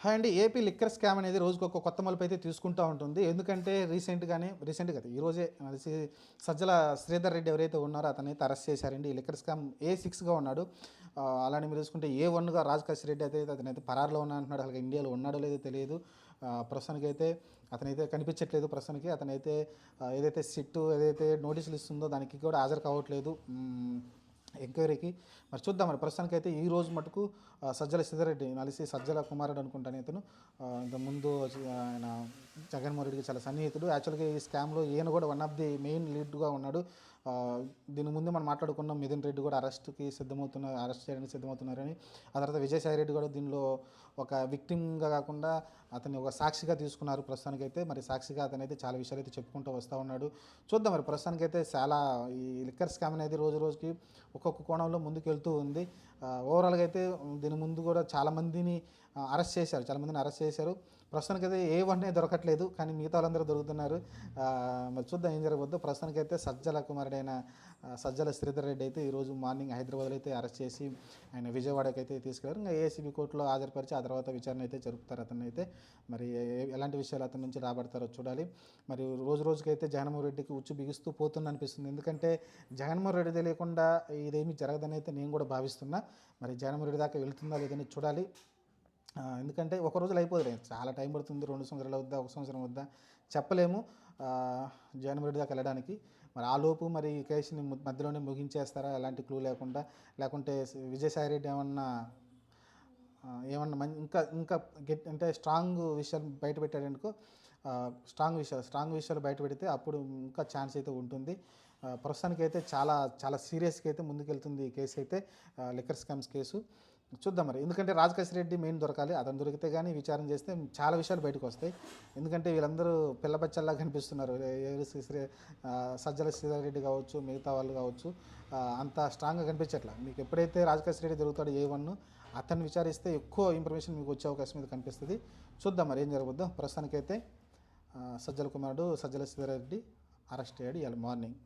Hi అండి. AP liquor scam అనేది రోజుకొక కొత్త మలుపు అయితే తీసుకుంటూ ఉంటుంది. ఎందుకంటే రీసెంట్ కాదు ఈరోజే సజ్జల శ్రీధర్ రెడ్డి ఎవరైతే ఉన్నారో అతనైతే అరెస్ట్ చేశారండి. ఈ లిక్కర్ స్కామ్ A6గా ఉన్నాడు. అలానే మీరు చూసుకుంటే A1గా రాజకాశి రెడ్డి అయితే అతనైతే పరారులో ఉన్నా అంటున్నాడు. అసలు ఇండియాలో ఉన్నాడో లేదో తెలియదు. ప్రస్తుతానికైతే అతనైతే కనిపించట్లేదు. ప్రస్తుతానికి అతనైతే ఏదైతే సిట్టు ఏదైతే నోటీసులు ఇస్తుందో దానికి కూడా హాజరు కావట్లేదు ఎంక్వైరీకి. మరి చూద్దాం. మరి ప్రస్తుతానికైతే ఈ రోజు మటుకు సజ్జల సిద్ధారెడ్డి నలిసి సజ్జల కుమారుడు అనుకుంటాను ఇతను. ఇంతకుముందు ఆయన జగన్మోహన్ రెడ్డికి చాలా సన్నిహితుడు. యాక్చువల్గా ఈ స్కామ్లో ఈయన కూడా వన్ ఆఫ్ ది మెయిన్ లీడ్గా ఉన్నాడు. దీని ముందు మనం మాట్లాడుకున్నాం, మిథున్ రెడ్డి కూడా అరెస్ట్ చేయడానికి సిద్ధమవుతున్నారని. ఆ తర్వాత విజయసాయి రెడ్డి కూడా దీనిలో ఒక విక్టిమ్గా కాకుండా అతన్ని ఒక సాక్షిగా తీసుకున్నారు. ప్రస్తుతానికైతే మరి సాక్షిగా అతనైతే చాలా విషయాలు అయితే చెప్పుకుంటూ వస్తూ ఉన్నాడు. చూద్దాం. మరి ప్రస్తుతానికైతే చాలా ఈ లిక్కర్ స్కామ్ అనేది రోజు రోజుకి ఒక్కొక్క కోణంలో ముందుకు వెళ్తూ ఉంది. ఓవరాల్గా అయితే దీని ముందు కూడా చాలామందిని అరెస్ట్ చేశారు. ప్రస్తుతానికైతే A1 దొరకట్లేదు, కానీ మిగతా వాళ్ళందరూ దొరుకుతున్నారు. మరి చూద్దాం ఏం జరగబోద్దో. ప్రస్తుతానికైతే సజ్జల కుమారుడైన సజ్జల శ్రీధర్ రెడ్డి అయితే ఈరోజు మార్నింగ్ హైదరాబాద్లో అయితే అరెస్ట్ చేసి ఆయన విజయవాడకి అయితే తీసుకెళ్లారు. ఇంకా ACB కోర్టులో హాజరుపరిచి ఆ తర్వాత విచారణ అయితే జరుపుతారు అతన్ని అయితే. మరి ఎలాంటి విషయాలు అతని నుంచి రాబడతారో చూడాలి. మరి రోజు రోజుకైతే జగన్మోహన్ రెడ్డికి ఉచ్చు బిగుస్తూ పోతుంది అనిపిస్తుంది. ఎందుకంటే జగన్మోహన్ రెడ్డి తెలియకుండా ఇదేమీ జరగదని అయితే నేను కూడా భావిస్తున్నా. మరి జగన్మోహన్ రెడ్డి దాకా వెళుతుందా లేదని చూడాలి. ఎందుకంటే ఒక రోజులో అయిపోదులే, చాలా టైం పడుతుంది. 2 సంవత్సరాలు వద్దా, 1 సంవత్సరం వద్దా చెప్పలేము జగన్మోహన్ రెడ్డి దాకా వెళ్ళడానికి. మరి ఆ లోపు మరి ఈ కేసుని మధ్యలోనే ముగించేస్తారా ఎలాంటి క్లూ లేకుండా, లేకుంటే విజయసాయి రెడ్డి ఏమన్నా ఇంకా ఇంకా అంటే స్ట్రాంగ్ విషయాలు బయట పెట్టాడనుకో, స్ట్రాంగ్ విషయాలు బయట పెడితే అప్పుడు ఇంకా ఛాన్స్ అయితే ఉంటుంది. ప్రస్తుతానికైతే చాలా చాలా సీరియస్గా అయితే ముందుకెళ్తుంది ఈ కేసు అయితే, లిక్కర్ స్కామ్స్ కేసు. చూద్దాం మరి. ఎందుకంటే రాజకేశ్ రెడ్డి మెయిన్ దొరకాలి. అతను దొరికితే కానీ విచారణ చేస్తే చాలా విషయాలు బయటకు వస్తాయి. ఎందుకంటే వీళ్ళందరూ పిల్లబచ్చల్లా కనిపిస్తున్నారు. సజ్జల శ్రీధర్ రెడ్డి కావచ్చు, మిగతా వాళ్ళు కావచ్చు, అంత స్ట్రాంగ్గా కనిపించట్లా. మీకు ఎప్పుడైతే రాజకేశ్ రెడ్డి దొరుకుతాడో A1, అతన్ని విచారిస్తే ఎక్కువ ఇన్ఫర్మేషన్ మీకు వచ్చే అవకాశం అయితే కనిపిస్తుంది. చూద్దాం మరి ఏం జరగబోద్దో. ప్రస్తుతానికైతే సజ్జల కుమారుడు సజ్జల శ్రీధర్ రెడ్డి అరెస్ట్ అయ్యాడు ఇవాళ మార్నింగ్.